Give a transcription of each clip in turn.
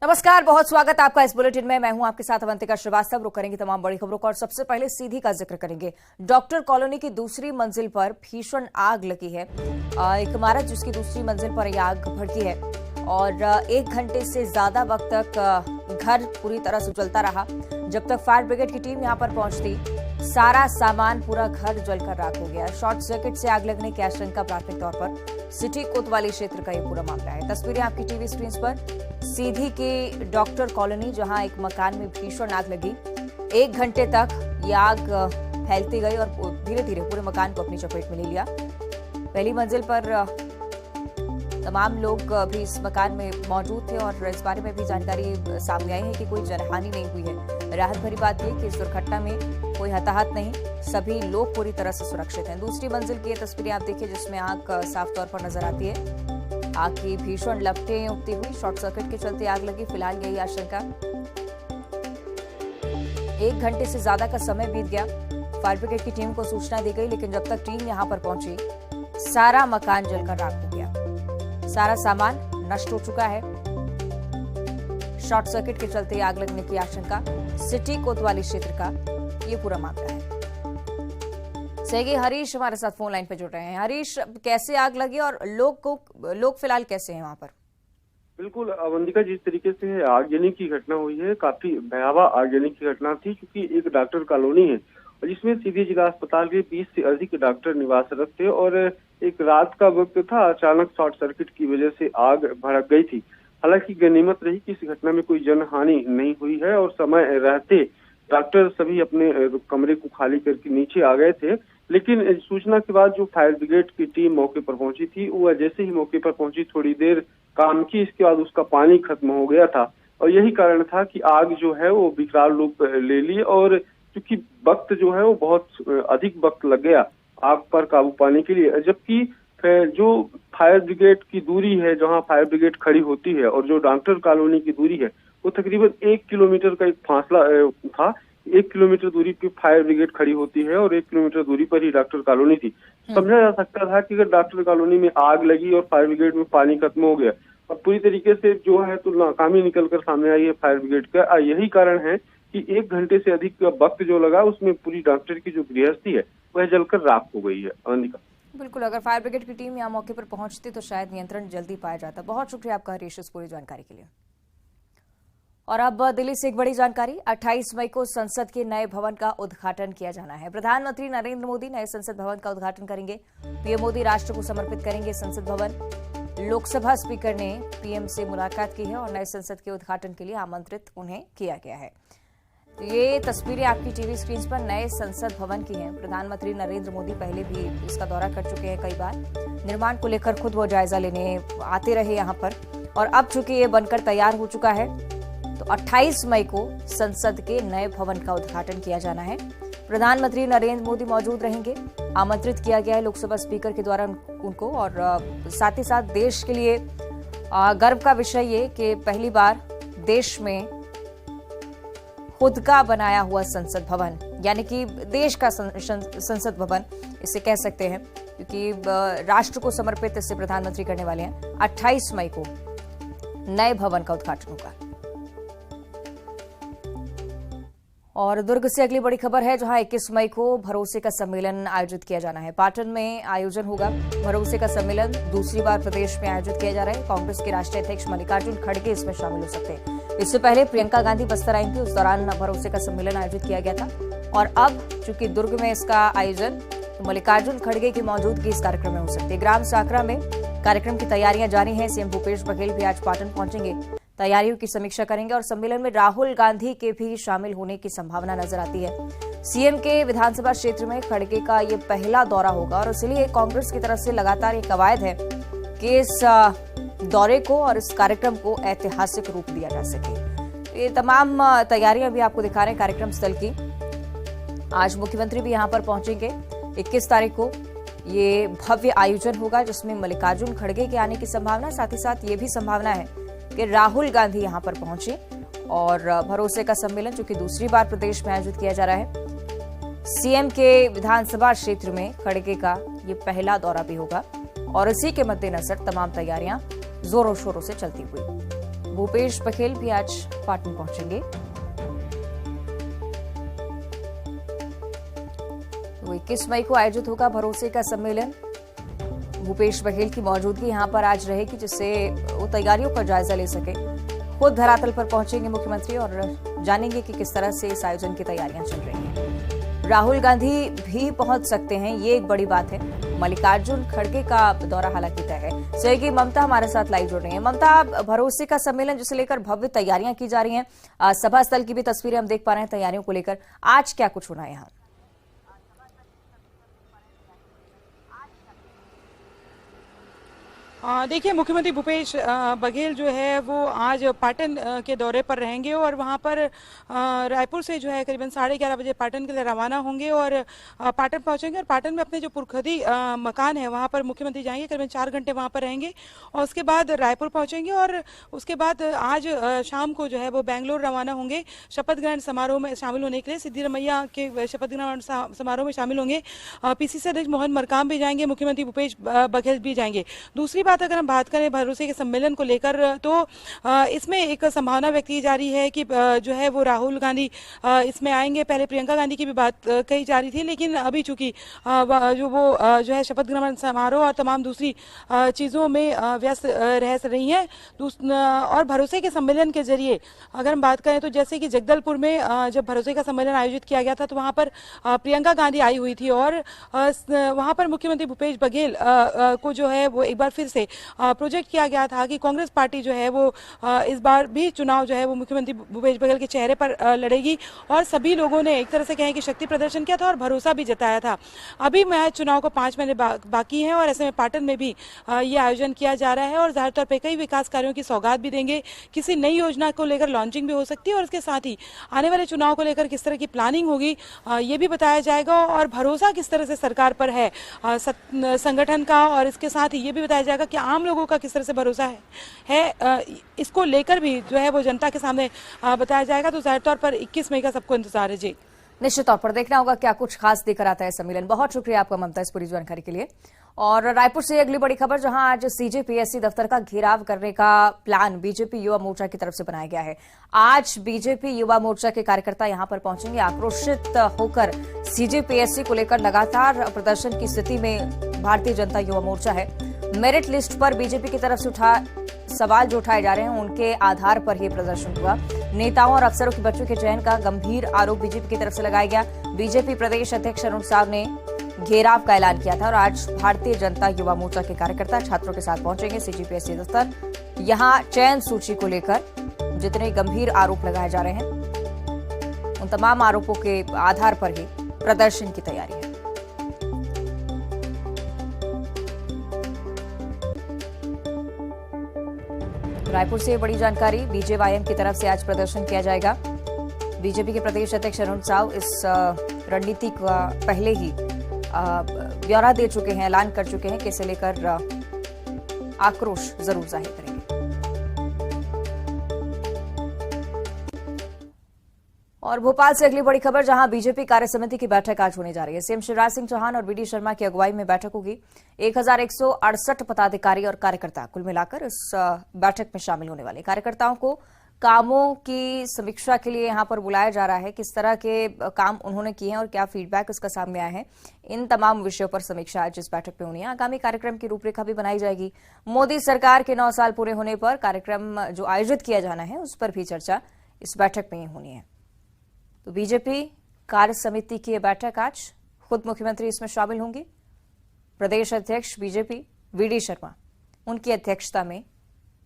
नमस्कार, बहुत स्वागत आपका इस बुलेटिन में। मैं हूं आपके साथ अवंतिका श्रीवास्तव। रुक करेंगे तमाम बड़ी खबरों का और सबसे पहले सीधी का जिक्र करेंगे। डॉक्टर कॉलोनी की दूसरी मंजिल पर भीषण आग लगी है। एक इमारत जिसकी दूसरी मंजिल पर यह आग भड़की है और 1 घंटे से ज्यादा वक्त तक घर पूरी तरह से जलता रहा। जब तक फायर ब्रिगेड की टीम यहां पर पहुंचती, सारा सामान, पूरा घर जलकर राख हो गया। शॉर्ट सर्किट से आग लगने की आशंका प्राथमिक तौर पर सिटी कोतवाली क्षेत्र का यह पूरा मामला है। तस्वीरें आपकी टीवी स्क्रीन पर। सीधी की डॉक्टर कॉलोनी, जहां एक मकान में भीषण आग लगी। 1 घंटे तक ये आग फैलती गई और धीरे धीरे पूरे मकान को अपनी चपेट में ले लिया। पहली मंजिल पर तमाम लोग भी इस मकान में मौजूद थे और इस बारे में भी जानकारी सामने आई है कि कोई जनहानि नहीं हुई है। राहत भरी बात यह कि इस दुर्घटना में कोई हताहत नहीं, सभी लोग पूरी तरह से सुरक्षित हैं। दूसरी मंजिल की तस्वीरें आप देखिए, जिसमें आग साफ तौर पर नजर आती है। आग की भीषण लपटें उठती हुई, शॉर्ट सर्किट के चलते आग लगी, फिलहाल यही आशंका। 1 घंटे से ज्यादा का समय बीत गया। फायर ब्रिगेड की टीम को सूचना दी गई, लेकिन जब तक टीम यहां पर पहुंची, सारा मकान जलकर राख हो गया। सारा सामान नष्ट हो चुका है। शॉर्ट सर्किट के चलते आग लगने की आशंका। सिटी कोतवाली क्षेत्र का ये पूरा मामला है। सहयोगी हरीश हमारे साथ फोन लाइन पे जुड़ रहे हैं। हरीश, कैसे आग लगी और लोग फिलहाल कैसे हैं वहां पर? बिल्कुल अवंतिका, जिस तरीके से आगजनी की घटना हुई है, काफी भयावह आगजनी की घटना थी, क्योंकि एक डॉक्टर कॉलोनी है और जिसमें सीधी जिला अस्पताल के 20 से अधिक डॉक्टर निवासरत थे और एक रात का वक्त था। अचानक शॉर्ट सर्किट की वजह से आग भड़क गई थी। हालांकि गनीमत रही कि इस घटना में कोई जनहानि नहीं हुई है और समय रहते डॉक्टर सभी अपने कमरे को खाली करके नीचे आ गए थे। लेकिन सूचना के बाद जो फायर ब्रिगेड की टीम मौके पर पहुंची थी, वो जैसे ही मौके पर पहुंची थोड़ी देर काम की, इसके बाद उसका पानी खत्म हो गया था और यही कारण था कि आग जो है वो विकराल रूप ले ली। और क्योंकि वक्त जो है वो बहुत अधिक वक्त लग गया आग पर काबू पाने के लिए, जबकि जो फायर ब्रिगेड की दूरी है, जहां फायर ब्रिगेड खड़ी होती है, और जो डॉक्टर कॉलोनी की दूरी है, वो तकरीबन 1 किलोमीटर का एक फासला था। 1 किलोमीटर दूरी पे फायर ब्रिगेड खड़ी होती है और 1 किलोमीटर दूरी पर ही डॉक्टर कॉलोनी थी। समझा जा सकता था कि अगर डॉक्टर कॉलोनी में आग लगी और फायर ब्रिगेड में पानी खत्म हो गया और पूरी तरीके से जो है तो नाकामी निकलकर सामने आई है फायर ब्रिगेड का। यही कारण है कि 1 घंटे से अधिक वक्त जो लगा, उसमें पूरी डॉक्टर की जो गृहस्थी है वह जलकर राख हो गई है। अवंतिका, बिल्कुल, अगर फायर ब्रिगेड की टीम यहाँ मौके पर पहुंचती तो शायद नियंत्रण जल्दी पाया जाता। बहुत शुक्रिया आपका हरीश इस पूरी जानकारी के लिए। और अब दिल्ली से एक बड़ी जानकारी। 28 मई को संसद के नए भवन का उद्घाटन किया जाना है। प्रधानमंत्री नरेंद्र मोदी नए संसद भवन का उद्घाटन करेंगे। पीएम मोदी राष्ट्र को समर्पित करेंगे संसद भवन। लोकसभा स्पीकर ने पीएम से मुलाकात की है और नए संसद के उद्घाटन के लिए आमंत्रित उन्हें किया गया है। तो ये तस्वीरें आपकी टीवी स्क्रीन पर नए संसद भवन की हैं। प्रधानमंत्री नरेंद्र मोदी पहले भी इसका दौरा कर चुके हैं कई बार। निर्माण को लेकर खुद वो जायजा लेने आते रहे यहाँ पर और अब चूंकि ये बनकर तैयार हो चुका है, तो 28 मई को संसद के नए भवन का उद्घाटन किया जाना है। प्रधानमंत्री नरेंद्र मोदी मौजूद रहेंगे। आमंत्रित किया गया है लोकसभा स्पीकर के द्वारा उनको। और साथ ही साथ देश के लिए गर्व का विषय ये कि पहली बार देश में खुद का बनाया हुआ संसद भवन, यानी कि देश का संसद भवन इसे कह सकते हैं, क्योंकि राष्ट्र को समर्पित इसे प्रधानमंत्री करने वाले हैं। 28 मई को नए भवन का उद्घाटन होगा। और दुर्ग से अगली बड़ी खबर है, जहां 21 मई को भरोसे का सम्मेलन आयोजित किया जाना है। पाटन में आयोजन होगा। भरोसे का सम्मेलन दूसरी बार प्रदेश में आयोजित किया जा रहा है। कांग्रेस के राष्ट्रीय अध्यक्ष मल्लिकार्जुन खड़गे इसमें शामिल हो सकते हैं। इससे पहले प्रियंका गांधी बस्तर आई थी, उस दौरान भरोसे का सम्मेलन आयोजित किया गया था। और अब चूंकि दुर्ग में इसका आयोजन, तो मल्लिकार्जुन खड़गे की मौजूदगी इस कार्यक्रम में हो सकती है। ग्राम साकरा में कार्यक्रम की तैयारियां जारी हैं। सीएम भूपेश बघेल भी आज पाटन पहुंचेंगे, तैयारियों की समीक्षा करेंगे और सम्मेलन में राहुल गांधी के भी शामिल होने की संभावना नजर आती है। सीएम के विधानसभा क्षेत्र में खड़गे का ये पहला दौरा होगा और इसलिए कांग्रेस की तरफ से लगातार ये कवायद है कि इस दौरे को और इस कार्यक्रम को ऐतिहासिक रूप दिया जा सके। ये तमाम तैयारियां भी आपको दिखा रहे हैं कार्यक्रम स्थल की। आज मुख्यमंत्री भी यहां पर पहुंचेंगे। 21 तारीख को ये भव्य आयोजन होगा, जिसमें मल्लिकार्जुन खड़गे के आने की संभावना, साथ ही साथ ये भी संभावना है कि राहुल गांधी यहां पर पहुंचे। और भरोसे का सम्मेलन जो कि दूसरी बार प्रदेश में आयोजित किया जा रहा है, सीएम के विधानसभा क्षेत्र में खड़गे का ये पहला दौरा भी होगा और इसी के मद्देनजर तमाम तैयारियां जोरों शोरों से चलती हुई। भूपेश बघेल भी आज पाटन पहुंचेंगे। तो 21 मई को आयोजित होगा भरोसे का सम्मेलन। भूपेश बघेल की मौजूदगी यहां पर आज रहेगी, जिससे वो तैयारियों का जायजा ले सके। खुद धरातल पर पहुंचेंगे मुख्यमंत्री और जानेंगे कि किस तरह से इस आयोजन की तैयारियां चल रही हैं। राहुल गांधी भी पहुंच सकते हैं, ये एक बड़ी बात है। मल्लिकार्जुन खड़गे का दौरा हालांकि तय है। सहयोगी ममता हमारे साथ लाइव जुड़ रही हैं। ममता, भरोसे का सम्मेलन जिसे लेकर भव्य तैयारियां की जा रही हैं, सभा स्थल की भी तस्वीरें हम देख पा रहे हैं तैयारियों को लेकर। आज क्या कुछ होना है यहाँ? देखिए, मुख्यमंत्री भूपेश बघेल जो है वो आज पाटन के दौरे पर रहेंगे और वहां पर रायपुर से जो है करीबन 11:30 बजे पाटन के लिए रवाना होंगे और पाटन पहुंचेंगे। और पाटन में अपने जो पुरखदी मकान है वहां पर मुख्यमंत्री जाएंगे, करीबन 4 घंटे वहां पर रहेंगे और उसके बाद रायपुर पहुंचेंगे और उसके बाद आज शाम को जो है वो बेंगलोर रवाना होंगे शपथ ग्रहण समारोह में शामिल होने के लिए। सिद्धिरमैया के शपथ ग्रहण समारोह में शामिल होंगे। पीसीसी अध्यक्ष मोहन मरकाम भी जाएंगे, मुख्यमंत्री भूपेश बघेल भी जाएंगे। दूसरी बात अगर हम बात करें भरोसे के सम्मेलन को लेकर, तो इसमें एक संभावना व्यक्त की जा रही है कि जो है वो राहुल गांधी इसमें आएंगे। पहले प्रियंका गांधी की भी बात कही जा रही थी, लेकिन अभी चूंकि जो है शपथ ग्रहण समारोह और तमाम दूसरी चीज़ों में व्यस्त रह रही हैं। और भरोसे के सम्मेलन के जरिए अगर हम बात करें तो जैसे कि जगदलपुर में जब भरोसे का सम्मेलन आयोजित किया गया था तो वहाँ पर प्रियंका गांधी आई हुई थी और वहाँ पर मुख्यमंत्री भूपेश बघेल को जो है वो एक बार फिर से प्रोजेक्ट किया गया था कि कांग्रेस पार्टी जो है वो इस बार भी चुनाव जो है वो मुख्यमंत्री भूपेश बघेल के चेहरे पर लड़ेगी। और सभी लोगों ने एक तरह से कहें कि शक्ति प्रदर्शन किया था और भरोसा भी जताया था। अभी महज चुनाव को 5 महीने बाकी हैं और ऐसे में पाटन में भी ये आयोजन किया जा रहा है और जाहिर तौर पर कई विकास कार्यों की सौगात भी देंगे। किसी नई योजना को लेकर लॉन्चिंग भी हो सकती है और इसके साथ ही आने वाले चुनाव को लेकर किस तरह की प्लानिंग होगी ये भी बताया जाएगा और भरोसा किस तरह से सरकार पर है संगठन का, और इसके साथ ही ये भी बताया जाएगा कि आम लोगों का किस तरह से भरोसा है इसको लेकर भी जो है वो जनता के सामने बताया जाएगा। तो जाहिर तौर पर 21 मई का सबको इंतजार है। जी, निश्चित तौर पर देखना होगा क्या कुछ खास देकर आता है सम्मेलन। बहुत शुक्रिया आपका ममता इस पूरी जानकारी के लिए। और रायपुर से अगली बड़ी खबर, जहां आज सीजेपीएससी दफ्तर का घेराव करने का प्लान बीजेपी युवा मोर्चा की तरफ से बनाया गया है। आज बीजेपी युवा मोर्चा के कार्यकर्ता यहां पर पहुंचेंगे। आक्रोशित होकर सीजेपीएससी को लेकर लगातार प्रदर्शन की स्थिति में भारतीय जनता युवा मोर्चा है। मेरिट लिस्ट पर बीजेपी की तरफ से सवाल जो उठाए जा रहे हैं उनके आधार पर यह प्रदर्शन हुआ। नेताओं और अफसरों के बच्चों के चयन का गंभीर आरोप बीजेपी की तरफ से लगाया गया। बीजेपी प्रदेश अध्यक्ष अरुण साव ने घेराव का ऐलान किया था और आज भारतीय जनता युवा मोर्चा के कार्यकर्ता छात्रों के साथ पहुंचेंगे सीजीपीएससी दफ्तर। यहां चयन सूची को लेकर जितने गंभीर आरोप लगाए जा रहे हैं उन तमाम आरोपों के आधार पर ही प्रदर्शन की तैयारी है। रायपुर से बड़ी जानकारी, बीजेवाईएम की तरफ से आज प्रदर्शन किया जाएगा। बीजेपी के प्रदेश अध्यक्ष अरुण साव इस रणनीति का पहले ही ब्यौरा दे चुके हैं, ऐलान कर चुके हैं कि इसे लेकर आक्रोश जरूर जाहिर करेंगे। और भोपाल से अगली बड़ी खबर, जहां बीजेपी कार्य समिति की बैठक आज होने जा रही है। सीएम शिवराज सिंह चौहान और वीडी शर्मा की अगुवाई में बैठक होगी। 1168 पदाधिकारी और कार्यकर्ता कुल मिलाकर इस बैठक में शामिल होने वाले। कार्यकर्ताओं को कामों की समीक्षा के लिए यहां पर बुलाया जा रहा है। किस तरह के काम उन्होंने किए हैं और क्या फीडबैक उसका सामने आया है, इन तमाम विषयों पर समीक्षा आज इस बैठक में होनी है। आगामी कार्यक्रम की रूपरेखा भी बनाई जाएगी। मोदी सरकार के 9 साल पूरे होने पर कार्यक्रम जो आयोजित किया जाना है उस पर भी चर्चा इस बैठक में ही होनी है। तो बीजेपी कार्य समिति की यह बैठक आज, खुद मुख्यमंत्री इसमें शामिल होंगे। प्रदेश अध्यक्ष बीजेपी वीडी शर्मा, उनकी अध्यक्षता में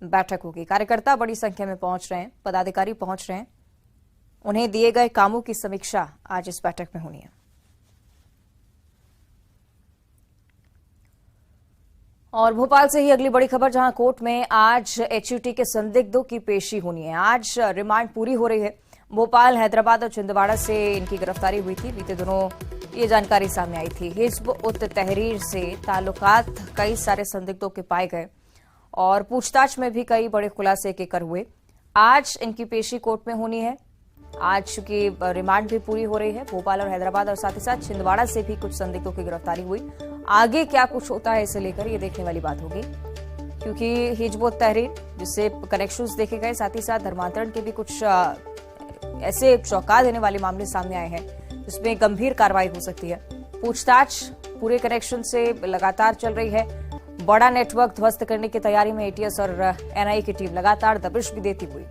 बैठक होगी। कार्यकर्ता बड़ी संख्या में पहुंच रहे हैं, पदाधिकारी पहुंच रहे हैं। उन्हें दिए गए कामों की समीक्षा आज इस बैठक में होनी है। और भोपाल से ही अगली बड़ी खबर, जहां कोर्ट में आज एचयूटी के संदिग्धों की पेशी होनी है। आज रिमांड पूरी हो रही है। भोपाल, हैदराबाद और छिंदवाड़ा से इनकी गिरफ्तारी हुई थी। बीते दिनों ये जानकारी सामने आई थी। हिज्ब उत तहरीर से ताल्लुकात कई सारे संदिग्धों के पाए गए और पूछताछ में भी कई बड़े खुलासे कर हुए। आज इनकी पेशी कोर्ट में होनी है। आज चूंकि रिमांड भी पूरी हो रही है। भोपाल और हैदराबाद और साथ ही साथ छिंदवाड़ा से भी कुछ संदिग्धों की गिरफ्तारी हुई। आगे क्या कुछ होता है इसे लेकर ये देखने वाली बात होगी क्योंकि हिजबुत तहरीर जिससे कनेक्शंस देखे गए, साथ ही साथ धर्मांतरण के भी कुछ ऐसे चौंका देने वाले मामले सामने आए हैं जिसमें गंभीर कार्रवाई हो सकती है। पूछताछ पूरे कनेक्शन से लगातार चल रही है। बड़ा नेटवर्क ध्वस्त करने की तैयारी में एटीएस और एनआईए की टीम लगातार दबिश भी देती हुई।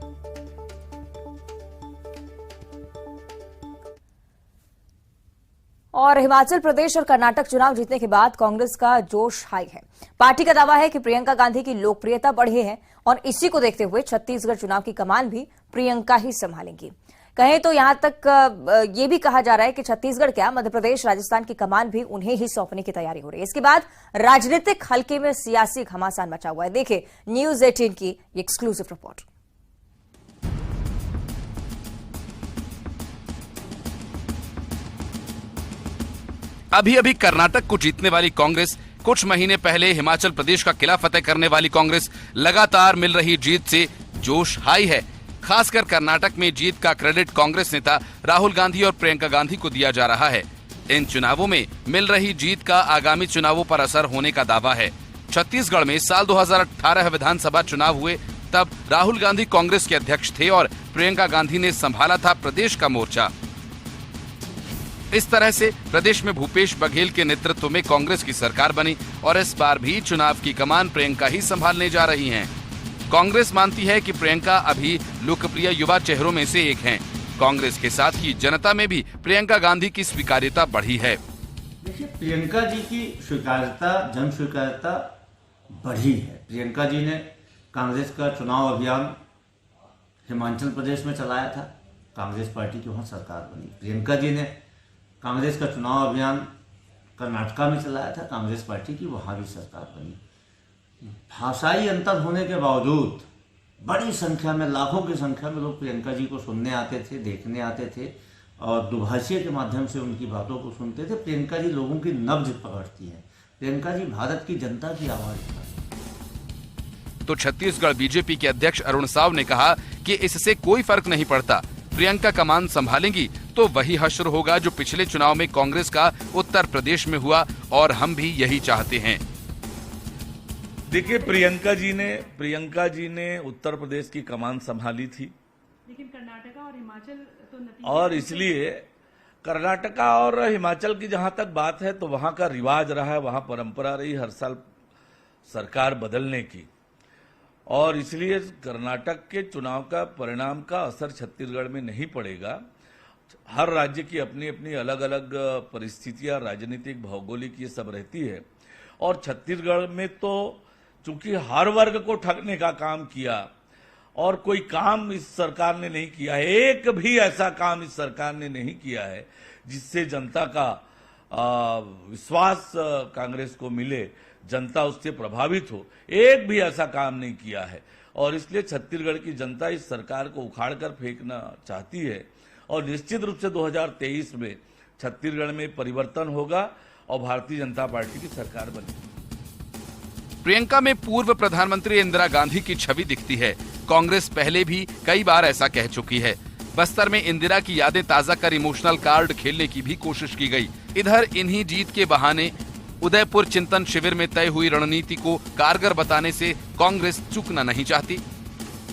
और हिमाचल प्रदेश और कर्नाटक चुनाव जीतने के बाद कांग्रेस का जोश हाई है। पार्टी का दावा है कि प्रियंका गांधी की लोकप्रियता बढ़ी है और इसी को देखते हुए छत्तीसगढ़ चुनाव की कमान भी प्रियंका ही संभालेंगी। कहें तो यहां तक ये भी कहा जा रहा है कि छत्तीसगढ़ क्या, मध्य प्रदेश, राजस्थान की कमान भी उन्हें ही सौंपने की तैयारी हो रही है। इसके बाद राजनीतिक हलके में सियासी घमासान मचा हुआ है। देखिए न्यूज 18 की एक्सक्लूसिव रिपोर्ट। अभी अभी कर्नाटक को जीतने वाली कांग्रेस, कुछ महीने पहले हिमाचल प्रदेश का किला फतेह करने वाली कांग्रेस, लगातार मिल रही जीत से जोश हाई है। खासकर कर्नाटक में जीत का क्रेडिट कांग्रेस नेता राहुल गांधी और प्रियंका गांधी को दिया जा रहा है। इन चुनावों में मिल रही जीत का आगामी चुनावों पर असर होने का दावा है। छत्तीसगढ़ में साल 2018 विधानसभा चुनाव हुए, तब राहुल गांधी कांग्रेस के अध्यक्ष थे और प्रियंका गांधी ने संभाला था प्रदेश का मोर्चा। इस तरह से प्रदेश में भूपेश बघेल के नेतृत्व में कांग्रेस की सरकार बनी और इस बार भी चुनाव की कमान प्रियंका ही संभालने जा रही हैं। कांग्रेस मानती है कि प्रियंका अभी लोकप्रिय युवा चेहरों में से एक हैं। कांग्रेस के साथ ही जनता में भी प्रियंका गांधी की स्वीकार्यता बढ़ी है। देखिए, प्रियंका जी की स्वीकार्यता, जन स्वीकार्यता बढ़ी है। प्रियंका जी ने कांग्रेस का चुनाव अभियान हिमाचल प्रदेश में चलाया था, कांग्रेस पार्टी की वहाँ सरकार बनी। प्रियंका जी ने कांग्रेस का चुनाव अभियान कर्नाटका में चलाया था, कांग्रेस पार्टी की वहाँ भी सरकार बनी। भाषाई अंतर होने के बावजूद बड़ी संख्या में, लाखों की संख्या में लोग प्रियंका जी को सुनने आते थे, देखने आते थे और दुभाषिया के माध्यम से उनकी बातों को सुनते थे। प्रियंका जी लोगों की नब्ज पकड़ती हैं। प्रियंका जी भारत की जनता की आवाज है। तो छत्तीसगढ़ बीजेपी के अध्यक्ष अरुण साव ने कहा कि इससे कोई फर्क नहीं पड़ता, प्रियंका कमान संभालेंगी तो वही हश्र होगा जो पिछले चुनाव में कांग्रेस का उत्तर प्रदेश में हुआ और हम भी यही चाहते हैं। देखिए, प्रियंका जी ने उत्तर प्रदेश की कमान संभाली थी, लेकिन कर्नाटक और हिमाचल तो और इसलिए कर्नाटका और हिमाचल की जहां तक बात है तो वहां का रिवाज रहा है, वहां परंपरा रही हर साल सरकार बदलने की, और इसलिए कर्नाटक के चुनाव का परिणाम का असर छत्तीसगढ़ में नहीं पड़ेगा। हर राज्य की अपनी अपनी अलग अलग परिस्थितियां, राजनीतिक, भौगोलिक, ये सब रहती है। और छत्तीसगढ़ में तो चूंकि हर वर्ग को ठगने का काम किया और कोई काम इस सरकार ने नहीं किया है, एक भी ऐसा काम इस सरकार ने नहीं किया है जिससे जनता का विश्वास कांग्रेस को मिले, जनता उससे प्रभावित हो, एक भी ऐसा काम नहीं किया है। और इसलिए छत्तीसगढ़ की जनता इस सरकार को उखाड़ कर फेंकना चाहती है और निश्चित रूप से 2023 में छत्तीसगढ़ में परिवर्तन होगा और भारतीय जनता पार्टी की सरकार बनेगी। प्रियंका में पूर्व प्रधानमंत्री इंदिरा गांधी की छवि दिखती है। कांग्रेस पहले भी कई बार ऐसा कह चुकी है। बस्तर में इंदिरा की यादें ताजा कर इमोशनल कार्ड खेलने की भी कोशिश की गई। इधर इन्हीं जीत के बहाने उदयपुर चिंतन शिविर में तय हुई रणनीति को कारगर बताने से कांग्रेस चूकना नहीं चाहती।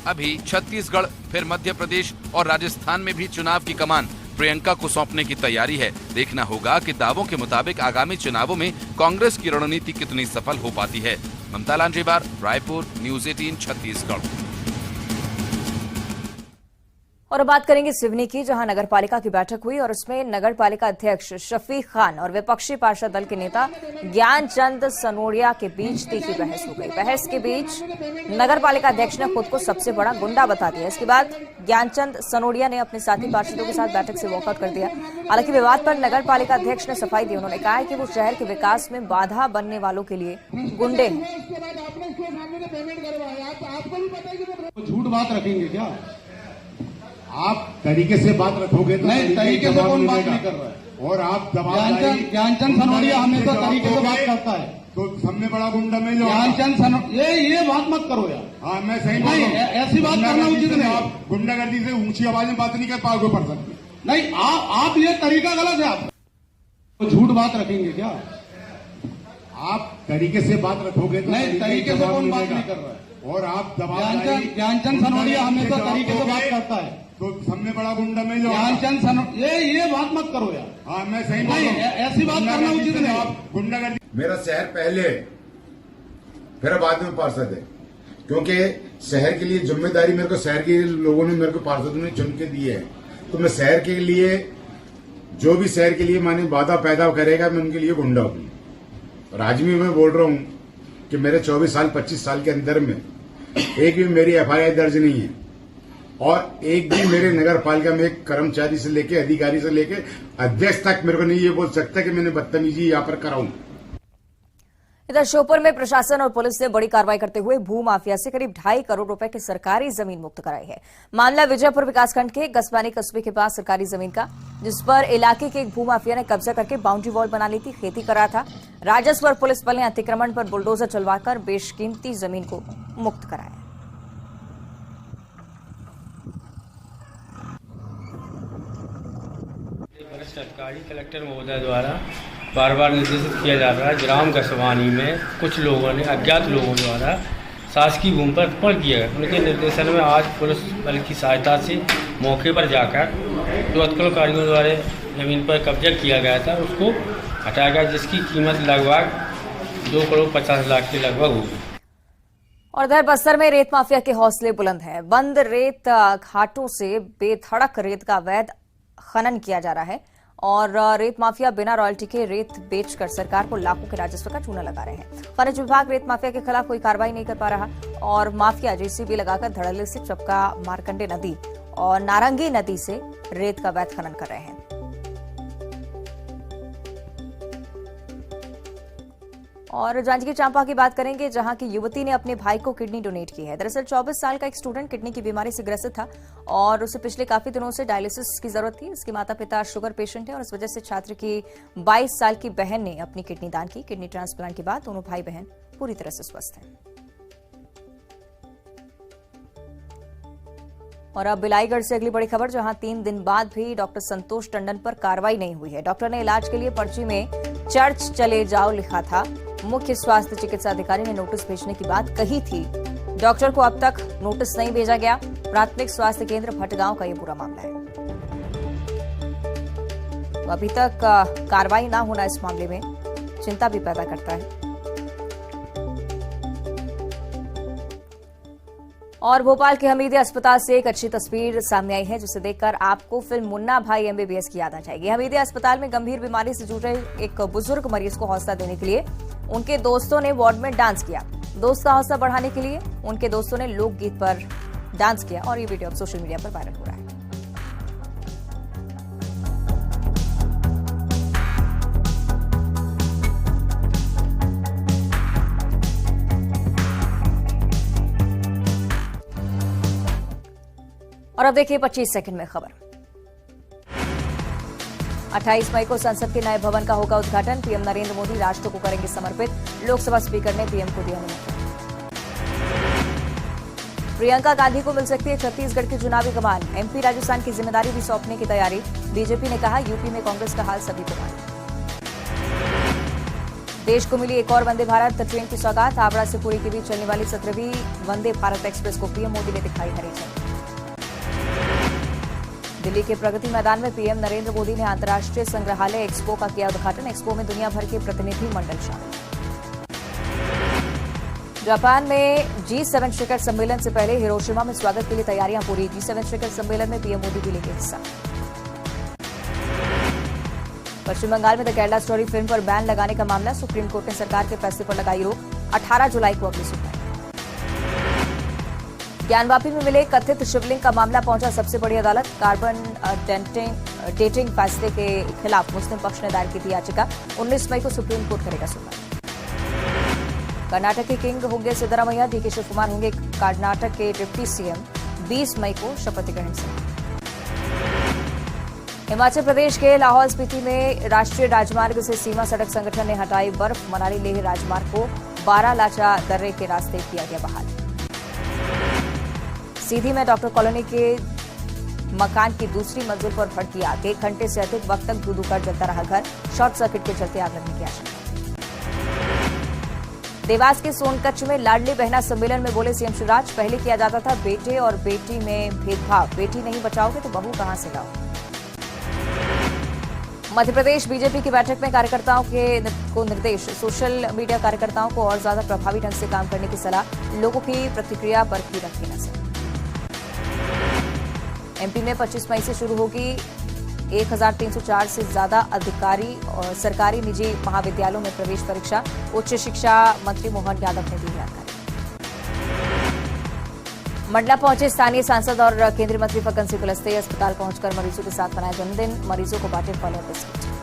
अभी छत्तीसगढ़, फिर मध्य प्रदेश और राजस्थान में भी चुनाव की कमान प्रियंका को सौंपने की तैयारी है। देखना होगा कि दावों के मुताबिक आगामी चुनावों में कांग्रेस की रणनीति कितनी सफल हो पाती है। ममता लांजेवार, रायपुर, न्यूज 18 छत्तीसगढ़। और अब बात करेंगे सिवनी की, जहां नगर पालिका की बैठक हुई और उसमें नगर पालिका अध्यक्ष शफीक खान और विपक्षी पार्षद दल के नेता ज्ञानचंद सनोडिया के बीच तीखी बहस हो गई। बहस के बीच नगर पालिका अध्यक्ष ने खुद को सबसे बड़ा गुंडा बता दिया। इसके बाद ज्ञानचंद सनोडिया ने अपने साथी पार्षदों के साथ बैठक से वॉकआउट कर दिया। हालांकि विवाद पर नगर पालिका अध्यक्ष ने सफाई दी। उन्होंने कहा है कि वो शहर के विकास में बाधा बनने वालों के लिए गुंडे हैं। झूठ बात रखेंगे क्या? आप तरीके से बात रखोगे तो नहीं, तरीके से कौन बात नहीं कर रहा है। और आप ज्ञानचंद सनोडिया हमेशा तरीके से बात करता है तो सबने बड़ा गुंडा में जो ज्ञानचंद सनोडिया, ये बात मत करो यार। हाँ, मैं सही नहीं, ऐसी बात करना उचित नहीं। आप गुंडागर्दी से ऊंची आवाज में बात नहीं कर पाओगे पर्सन नहीं। आप ये तरीका गलत है। आप झूठ बात रखेंगे क्या? आप तरीके से बात रखोगे तो नहीं, तरीके से कौन बात नहीं कर रहा है। और आप ज्ञानचंद सनोडिया हमेशा तरीके से बात करता है, तो सबसे बड़ा गुंडा में जो ज्ञानचंद सनोडिया, ये बात मत करो यार। हाँ, मैं सही नहीं, ऐसी बात करना उचित नहीं। आप गुंडागर्दी, मेरा शहर पहले फिर बाद में पार्षद है, क्योंकि शहर के लिए जिम्मेदारी मेरे को शहर के लोगों ने, मेरे को पार्षद ने चुन के दी है। तो मैं शहर के लिए, जो भी शहर के लिए माने बाधा पैदा करेगा, मैं उनके लिए गुंडा हूं। और आज भी मैं बोल रहा हूं कि मेरे 24 साल 25 साल के अंदर में एक भी मेरी FIR दर्ज नहीं है, और एक भी मेरे नगर पालिका में एक कर्मचारी से लेके, अधिकारी से लेके अध्यक्ष तक मेरे को नहीं ये बोल सकता कि मैंने बदतमीजी यहाँ पर कराऊं। इधर श्योपुर में प्रशासन और पुलिस ने बड़ी कार्रवाई करते हुए भू माफिया से करीब 2.5 करोड़ रुपए की सरकारी जमीन मुक्त कराई है। मामला विजयपुर विकासखंड के गसबानी कस्बे के पास सरकारी जमीन का, जिस पर इलाके के एक भू माफिया ने कब्जा करके बाउंड्री वॉल बना ली थी, खेती कर रहा था। राजस्व और पुलिस बल ने अतिक्रमण पर बुलडोजर चलवाकर बेशकीमती जमीन को मुक्त कराया। वरिष्ठ अधिकारी कलेक्टर महोदय द्वारा बार बार निर्देशित किया जा रहा है। ग्राम गसवानी में कुछ लोगों ने, अज्ञात लोगों द्वारा शासकीय भूमि पर अतिक्रमण किया गया। उनके निर्देशन में आज पुलिस बल की सहायता से मौके पर जाकर जो अतिक्रमणकारियों द्वारा जमीन पर कब्जा किया गया था उसको हटाया गया, जिसकी कीमत लगभग 2 करोड़ 50 लाख के लगभग होगी। और इधर बस्तर में रेत माफिया के हौसले बुलंद हैं। बंद रेत घाटों से बेधड़क रेत का अवैध खनन किया जा रहा है और रेत माफिया बिना रॉयल्टी के रेत बेचकर सरकार को लाखों के राजस्व का चूना लगा रहे हैं। खनिज विभाग रेत माफिया के खिलाफ कोई कार्रवाई नहीं कर पा रहा और माफिया JCB लगाकर धड़ल्ले से चपका, मारकंडे नदी और नारंगी नदी से रेत का अवैध खनन कर रहे हैं। और जांजगीर चांपा की बात करेंगे, जहां की युवती ने अपने भाई को किडनी डोनेट की है। दरअसल 24 साल का एक स्टूडेंट किडनी की बीमारी से ग्रसित था और उसे पिछले काफी दिनों से डायलिसिस की जरूरत थी। इसके माता पिता शुगर पेशेंट हैं और इस वजह से छात्र की 22 साल की बहन ने अपनी किडनी दान की। किडनी ट्रांसप्लांट के बाद दोनों भाई बहन पूरी तरह से स्वस्थ हैं। और अब बिलाईगढ़ से अगली बड़ी खबर, जहां 3 दिन बाद भी डॉक्टर संतोष टंडन पर कार्रवाई नहीं हुई है। डॉक्टर ने इलाज के लिए पर्ची में चर्च चले जाओ लिखा था। मुख्य स्वास्थ्य चिकित्सा अधिकारी ने नोटिस भेजने की बात कही थी। डॉक्टर को अब तक नोटिस नहीं भेजा गया। प्राथमिक स्वास्थ्य केंद्र भटगांव का ये पूरा मामला है। तो अभी तक कार्रवाई ना होना इस मामले में चिंता भी पैदा करता है। और भोपाल के हमीदिया अस्पताल से एक अच्छी तस्वीर सामने आई है, जिसे देखकर आपको फिल्म मुन्ना भाई MBBS की याद आ जाएगी। हमीदिया अस्पताल में गंभीर बीमारी से जूझ रहे एक बुजुर्ग मरीज को हौसला देने के लिए उनके दोस्तों ने वार्ड में डांस किया। दोस्त का हौसला बढ़ाने के लिए उनके दोस्तों ने लोकगीत पर डांस किया और ये वीडियो अब सोशल मीडिया पर वायरल हो रहा है। और अब देखिए 25 सेकंड में खबर। 28 मई को संसद के नए भवन का होगा उद्घाटन। पीएम नरेंद्र मोदी राष्ट्र को करेंगे समर्पित। लोकसभा स्पीकर ने पीएम को दिया निमंत्रण। प्रियंका गांधी को मिल सकती है छत्तीसगढ़ की चुनावी कमान। MP राजस्थान की जिम्मेदारी भी सौंपने की तैयारी। बीजेपी ने कहा यूपी में कांग्रेस का हाल सभी को मालूम। देश को मिली एक और वंदे भारत ट्रेन की सौगात। हावड़ा से पुरी के बीच चलने वाली 17वीं वंदे भारत एक्सप्रेस को पीएम मोदी ने दिखाई हरी झंडी। दिल्ली के प्रगति मैदान में पीएम नरेंद्र मोदी ने अंतर्राष्ट्रीय संग्रहालय एक्सपो का किया उद्घाटन। एक्सपो में दुनिया भर के प्रतिनिधि मंडल शामिल। जापान में G7 शिखर सम्मेलन से पहले हिरोशिमा में स्वागत के लिए तैयारियां पूरी। G7 शिखर सम्मेलन में पीएम मोदी भी लेंगे हिस्सा। पश्चिम बंगाल में द केरला स्टोरी फिल्म पर बैन लगाने का मामला। सुप्रीम कोर्ट ने सरकार के फैसले पर लगाई रोक। 18 जुलाई को अगली सुनवाई। ज्ञानवापी में मिले कथित शिवलिंग का मामला पहुंचा सबसे बड़ी अदालत। कार्बन डेटिंग फैसले के खिलाफ मुस्लिम पक्ष ने दायर की थी याचिका। 19 मई को सुप्रीम कोर्ट करेगा सुनवाई। कर्नाटक के किंग होंगे सिद्धरामैया। DK शिवकुमार होंगे कर्नाटक के डिप्टी CM। 20 मई को शपथ ग्रहण समारोह। हिमाचल प्रदेश के लाहौल स्पीति में राष्ट्रीय राजमार्ग से सीमा सड़क संगठन ने हटाई बर्फ। मनाली लेह राजमार्ग को 12 लाचा दर्रे के रास्ते किया गया बहाल। सीधी में डॉक्टर कॉलोनी के मकान की दूसरी मंजिल पर भड़की आग। 1 घंटे से अधिक वक्त तक धू-धू कर जलता रहा घर। शॉर्ट सर्किट के चलते आग लगने की आशंका। देवास के सोनकच्छ में लाडली बहना सम्मेलन में बोले सीएम शिवराज, पहले किया जाता था बेटे और बेटी में भेदभाव, बेटी नहीं बचाओगे तो बहू कहां से लाओ। मध्य प्रदेश बीजेपी की बैठक में कार्यकर्ताओं को निर्देश, सोशल मीडिया कार्यकर्ताओं को और ज्यादा प्रभावी ढंग से काम करने की सलाह, लोगों की प्रतिक्रिया पर भी रखी नजर। एमपी में 25 मई से शुरू होगी 1304 से ज्यादा अधिकारी और सरकारी निजी महाविद्यालयों में प्रवेश परीक्षा, उच्च शिक्षा मंत्री मोहन यादव ने दी जानकारी। मंडला पहुंचे स्थानीय सांसद और केंद्रीय मंत्री फग्गन सिंह कुलस्ते, अस्पताल पहुंचकर मरीजों के साथ मनाया जन्मदिन, मरीजों को बांटे फल और बिस्किट।